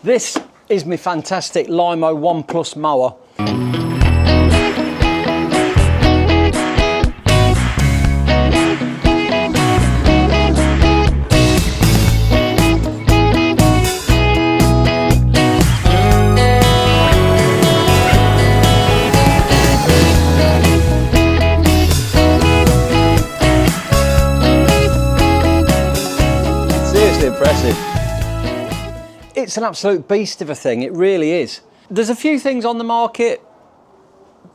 This is my fantastic Lymow One Plus mower. Seriously impressive. It's an absolute beast of a thing, it really is. There's a few things on the market,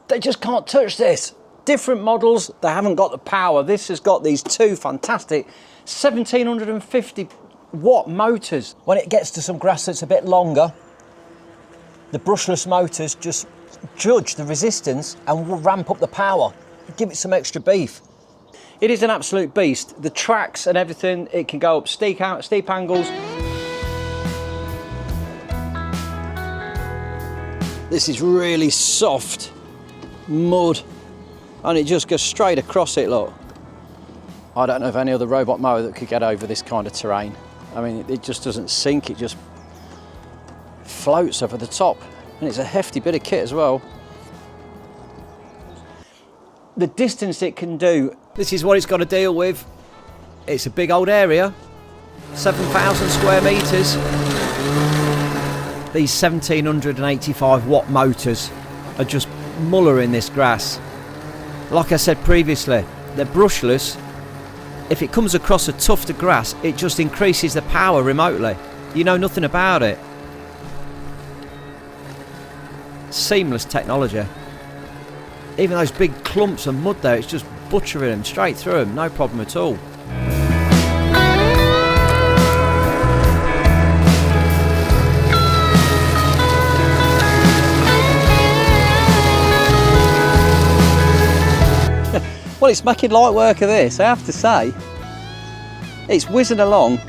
they just can't touch this. Different models, they haven't got the power. This has got these two fantastic 1750 watt motors. When it gets to some grass that's a bit longer, the brushless motors just judge the resistance and will ramp up the power, give it some extra beef. It is an absolute beast. The tracks and everything, it can go up steep angles. This is really soft mud and it just goes straight across it, look. I don't know of any other robot mower that could get over this kind of terrain. I mean, it just doesn't sink, it just floats over the top. And it's a hefty bit of kit as well. The distance it can do, this is what it's got to deal with. It's a big old area, 7,000 square metres. These 1785 watt motors are just mullering this grass. Like I said previously, they're brushless. If it comes across a tuft of grass, it just increases the power remotely. You know nothing about it. Seamless technology. Even those big clumps of mud there, it's just butchering them straight through them, no problem at all. Well, it's making light work of this, I have to say. It's whizzing along,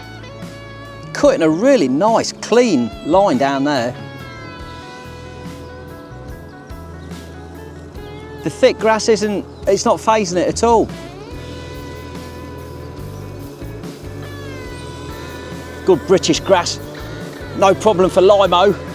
cutting a really nice, clean line down there. The thick grass it's not phasing it at all. Good British grass, no problem for Lymow.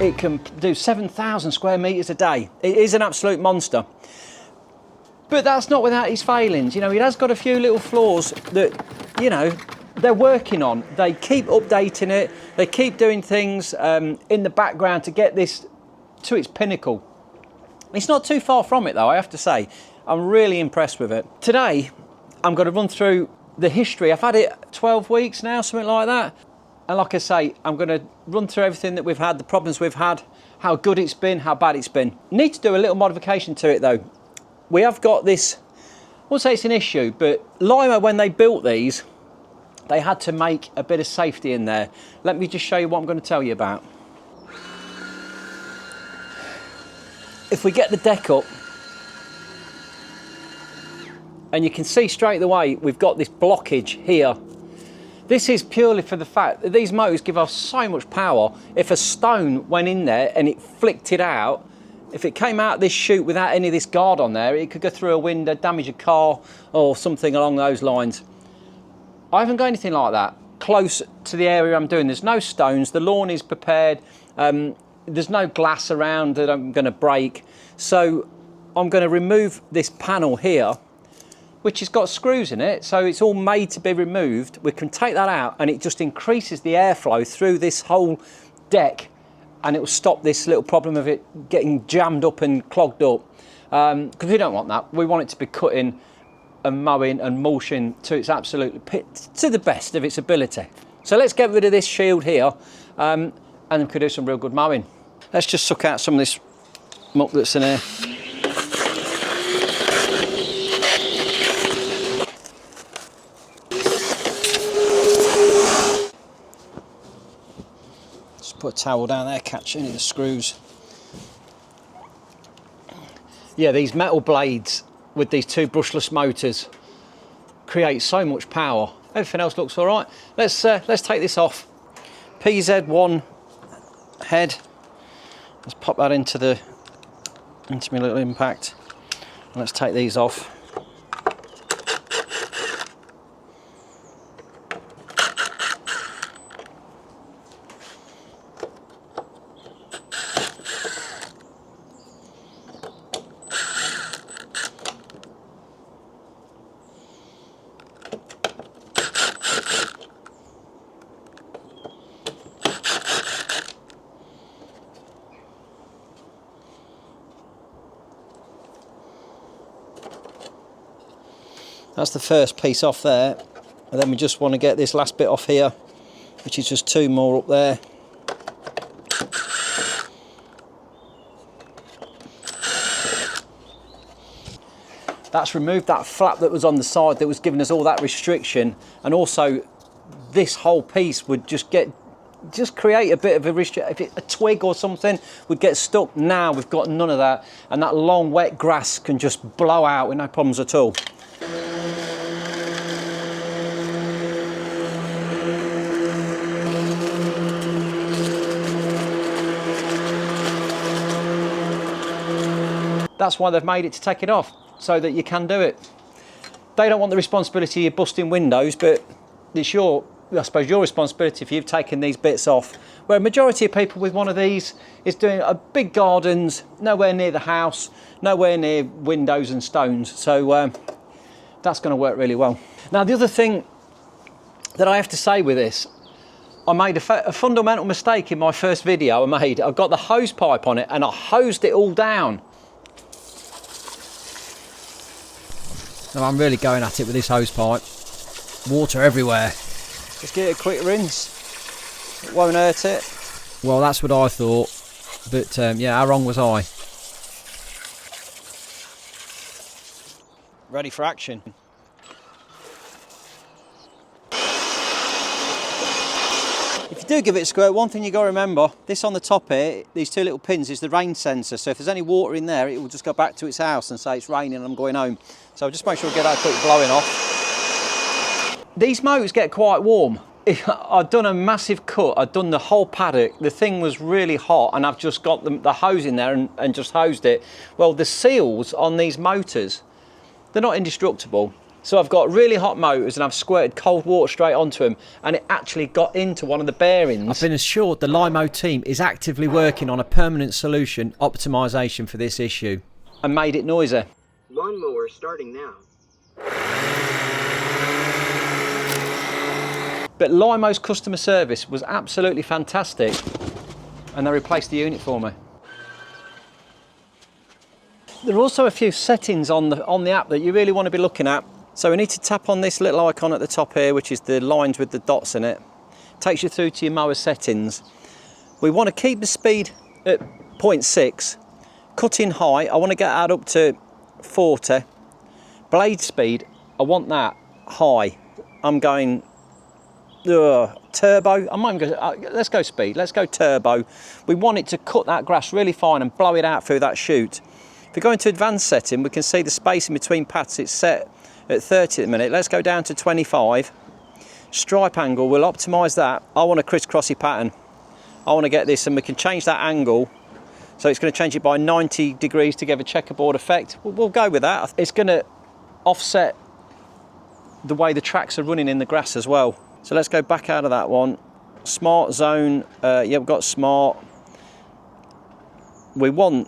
It can do 7,000 square metres a day. It is an absolute monster. But that's not without his failings. You know, it has got a few little flaws that, you know, they're working on. They keep updating it. They keep doing things in the background to get this to its pinnacle. It's not too far from it though, I have to say. I'm really impressed with it. Today, I'm going to run through the history. I've had it 12 weeks now, something like that. And like I say, I'm going to run through everything that we've had, the problems we've had, how good it's been, how bad it's been. Need to do a little modification to it though. We have got this, I won't say it's an issue, but Lymow, when they built these, they had to make a bit of safety in there. Let me just show you what I'm going to tell you about. If we get the deck up, and you can see straight away, we've got this blockage here. This is purely for the fact that these motors give off so much power. If a stone went in there and it flicked it out, if it came out this chute without any of this guard on there, it could go through a window, damage a car or something along those lines. I haven't got anything like that close to the area I'm doing. There's no stones, the lawn is prepared, there's no glass around that I'm going to break. So I'm going to remove this panel here, which has got screws in it, so it's all made to be removed. We can take that out and it just increases the airflow through this whole deck and it will stop this little problem of it getting jammed up and clogged up. Because we don't want that. We want it to be cutting and mowing and mulching to its absolute to the best of its ability. So let's get rid of this shield here and we can do some real good mowing. Let's just suck out some of this muck that's in here. Put a towel down there, catch any of the screws. Yeah, these metal blades with these two brushless motors create so much power. Everything else looks all right. Let's take this off. PZ1 head. Let's pop that into my little impact. And let's take these off. That's the first piece off there, and then we just want to get this last bit off here, which is just 2 more up there. That's removed that flap that was on the side that was giving us all that restriction, and also this whole piece would just create a bit of a restriction. If a twig or something would get stuck, now we've got none of that, and that long wet grass can just blow out with no problems at all. That's why they've made it to take it off, so that you can do it. They don't want the responsibility of busting windows, but it's I suppose your responsibility if you've taken these bits off. Where a majority of people with one of these is doing big gardens, nowhere near the house, nowhere near windows and stones. So that's going to work really well. Now the other thing that I have to say with this, I made a fundamental mistake in my first video I got the hose pipe on it and I hosed it all down. Now I'm really going at it with this hose pipe. Water everywhere. Just give it a quick rinse. It won't hurt it. Well, that's what I thought. But yeah, how wrong was I? Ready for action. If you do give it a squirt, one thing you got to remember, this on the top here, these 2 little pins is the rain sensor. So if there's any water in there, it will just go back to its house and say it's raining and I'm going home. So just make sure we get that quick blowing off. These motors get quite warm. I've done a massive cut. I've done the whole paddock. The thing was really hot and I've just got the hose in there and just hosed it. Well, the seals on these motors, they're not indestructible. So I've got really hot motors and I've squirted cold water straight onto them and it actually got into one of the bearings. I've been assured the Lymow team is actively working on a permanent solution optimisation for this issue. And made it noisy. Lawnmower starting now. But Lymow's customer service was absolutely fantastic and they replaced the unit for me. There are also a few settings on the app that you really want to be looking at. So we need to tap on this little icon at the top here, which is the lines with the dots in it. Takes you through to your mower settings. We want to keep the speed at 0.6. Cut in high, I want to get that up to 40. Blade speed, I want that high. I'm going turbo. I might go, let's go speed, let's go turbo. We want it to cut that grass really fine and blow it out through that chute. If we go into advanced setting, we can see the spacing between pats. It's set at 30 at the minute. Let's go down to 25. Stripe angle, we'll optimise that. I want a crisscrossy pattern. I want to get this, and we can change that angle. So it's going to change it by 90 degrees to give a checkerboard effect. We'll go with that. It's going to offset the way the tracks are running in the grass as well. So let's go back out of that one. Smart zone, yeah, we've got smart. We want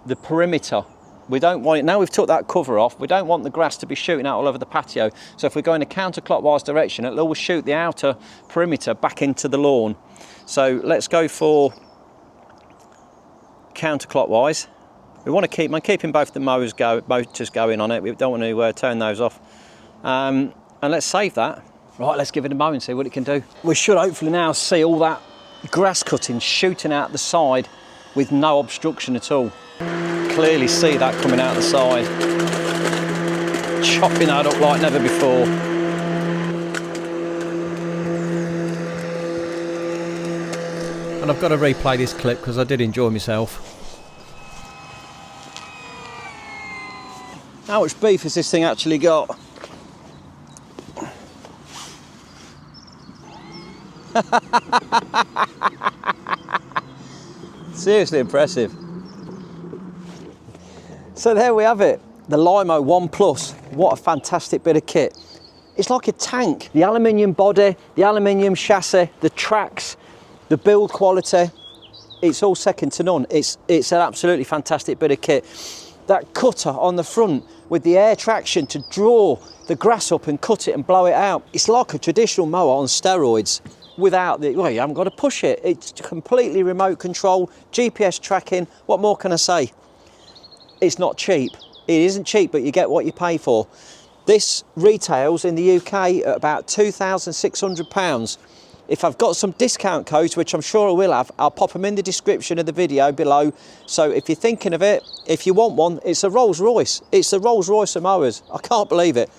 the perimeter. We don't want it, now we've took that cover off, we don't want the grass to be shooting out all over the patio. So if we're going a counterclockwise direction, it'll always shoot the outer perimeter back into the lawn. So let's go for counterclockwise. We want to keep, I'm keeping both the motors going on it. We don't want to turn those off. And let's save that. Right, let's give it a mow and see what it can do. We should hopefully now see all that grass cutting shooting out the side with no obstruction at all. Clearly see that coming out the side. Chopping that up like never before. And I've got to replay this clip because I did enjoy myself. How much beef has this thing actually got? Seriously impressive. So there we have it, the Lymow One Plus. What a fantastic bit of kit. It's like a tank. The aluminium body, the aluminium chassis, the tracks, the build quality, it's all second to none. It's an absolutely fantastic bit of kit. That cutter on the front with the air traction to draw the grass up and cut it and blow it out. It's like a traditional mower on steroids without the, well, you haven't got to push it. It's completely remote control, GPS tracking. What more can I say? It's not cheap. It isn't cheap, but you get what you pay for. This retails in the UK at about £2,600. If I've got some discount codes, which I'm sure I will have, I'll pop them in the description of the video below. So if you're thinking of it, if you want one, it's a Rolls Royce. It's the Rolls Royce of mowers. I can't believe it.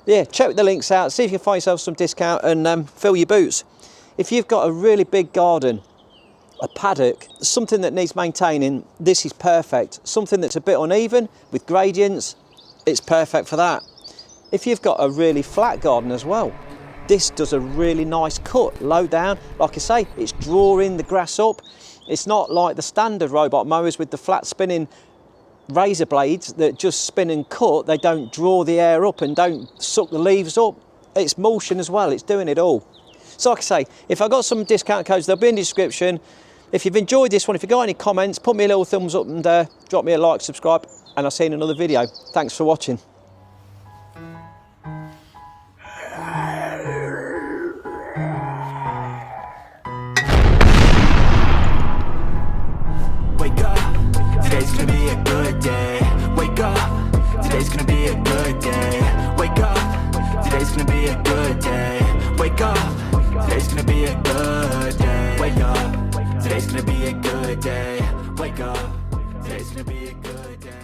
Yeah, check the links out, see if you can find yourself some discount and fill your boots. If you've got a really big garden, a paddock, something that needs maintaining, this is perfect. Something that's a bit uneven with gradients, it's perfect for that. If you've got a really flat garden as well, this does a really nice cut, low down. Like I say, it's drawing the grass up. It's not like the standard robot mowers with the flat spinning razor blades that just spin and cut. They don't draw the air up and don't suck the leaves up. It's motion as well, it's doing it all. So like I say, if I've got some discount codes, they'll be in the description. If you've enjoyed this one, if you've got any comments, put me a little thumbs up and drop me a like, subscribe, and I'll see you in another video. Thanks for watching. Wake up, today's gonna be a good day. Wake up, today's gonna be a good day. Wake up, today's gonna be a good day. Wake up, today's gonna be a good day. Wake up, today's gonna be a good day. Wake up, today's gonna be a good day.